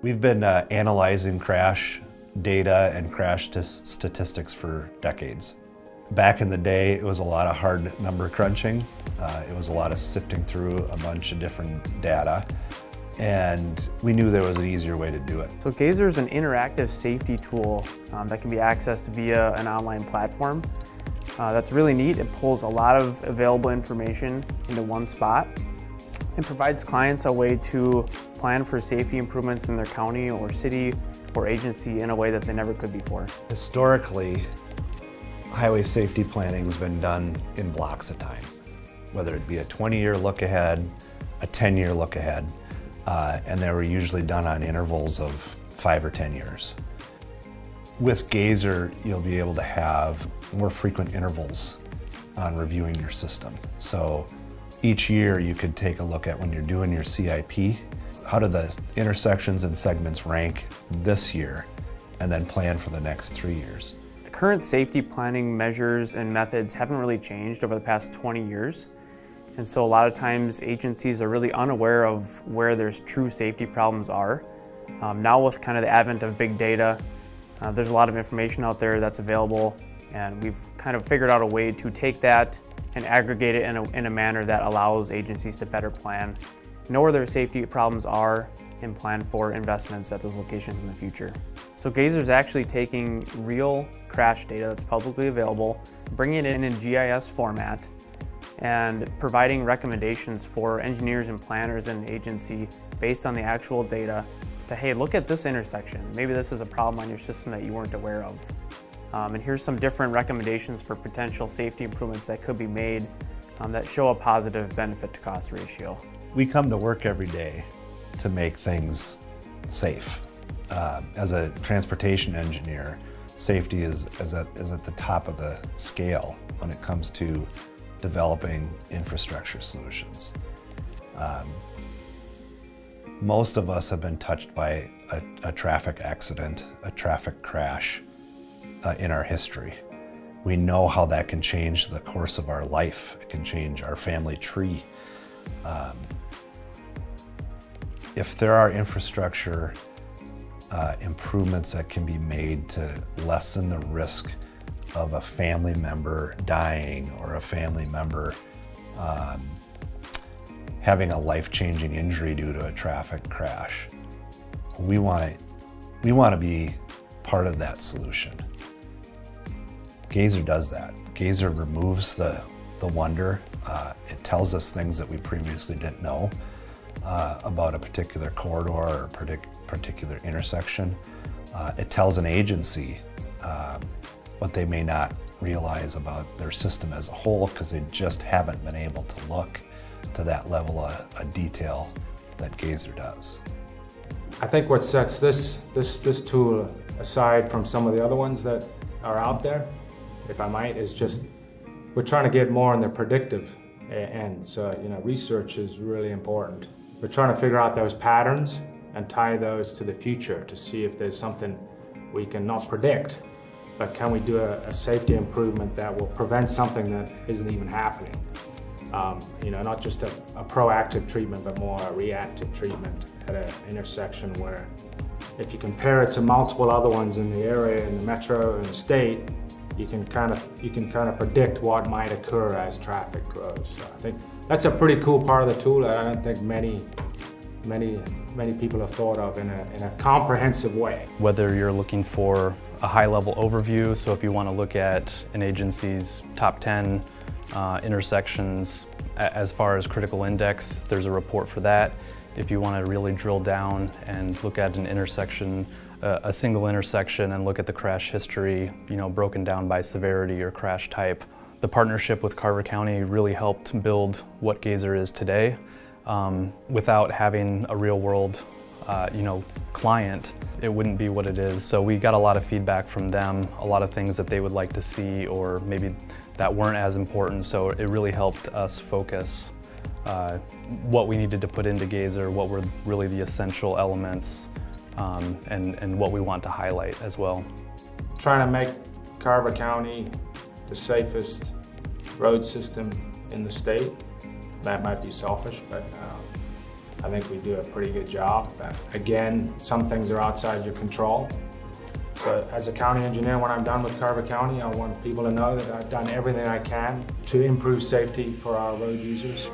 We've been analyzing crash data and crash statistics for decades. Back in the day, it was a lot of hard number crunching. It was a lot of sifting through a bunch of different data. And we knew there was an easier way to do it. So Gazer is an interactive safety tool that can be accessed via an online platform. That's really neat. It pulls a lot of available information into one spot and provides clients a way to plan for safety improvements in their county or city or agency in a way that they never could before. Historically, highway safety planning has been done in blocks of time, whether it be a 20-year look ahead, a 10-year look ahead, and they were usually done on intervals of 5 or 10 years. With Gazer, you'll be able to have more frequent intervals on reviewing your system. So each year you could take a look at, when you're doing your CIP, how do the intersections and segments rank this year, and then plan for the next 3 years. The current safety planning measures and methods haven't really changed over the past 20 years. And so a lot of times agencies are really unaware of where there's true safety problems are. Now with kind of the advent of big data, there's a lot of information out there that's available, and we've kind of figured out a way to take that and aggregate it in a manner that allows agencies to better plan, know where their safety problems are, and plan for investments at those locations in the future. So Gazer is actually taking real crash data that's publicly available, bringing it in GIS format, and providing recommendations for engineers and planners in the agency based on the actual data to, hey, look at this intersection. Maybe this is a problem on your system that you weren't aware of. And here's some different recommendations for potential safety improvements that could be made that show a positive benefit to cost ratio. We come to work every day to make things safe. As a transportation engineer, safety is at the top of the scale when it comes to developing infrastructure solutions. Most of us have been touched by a traffic accident, a traffic crash in our history. We know how that can change the course of our life. It can change our family tree. If there are infrastructure improvements that can be made to lessen the risk of a family member dying or a family member having a life-changing injury due to a traffic crash, we want to be part of that solution. Gazer does that. Gazer removes the wonder. It tells us things that we previously didn't know about a particular corridor or a particular intersection. It tells an agency what they may not realize about their system as a whole because they just haven't been able to look to that level of detail that Gazer does. I think what sets this tool aside from some of the other ones that are out there, if I might, is just we're trying to get more on the predictive end. So, research is really important. We're trying to figure out those patterns and tie those to the future to see if there's something we can not predict, but can we do a safety improvement that will prevent something that isn't even happening? Not just a proactive treatment, but more a reactive treatment at an intersection where if you compare it to multiple other ones in the area, in the metro and the state, you can kind of predict what might occur as traffic grows. So I think that's a pretty cool part of the tool that I don't think many people have thought of in a comprehensive way. Whether you're looking for a high-level overview, so if you want to look at an agency's top 10 intersections as far as critical index, there's a report for that. If you want to really drill down and look at an intersection, a single intersection, and look at the crash history, broken down by severity or crash type. The partnership with Carver County really helped build what Gazer is today. Without having a real-world, client, it wouldn't be what it is. So we got a lot of feedback from them, a lot of things that they would like to see, or maybe that weren't as important. So it really helped us focus what we needed to put into Gazer, what were really the essential elements, and what we want to highlight as well. Trying to make Carver County the safest road system in the state. That might be selfish, but I think we do a pretty good job. But again, some things are outside your control. So as a county engineer, when I'm done with Carver County, I want people to know that I've done everything I can to improve safety for our road users.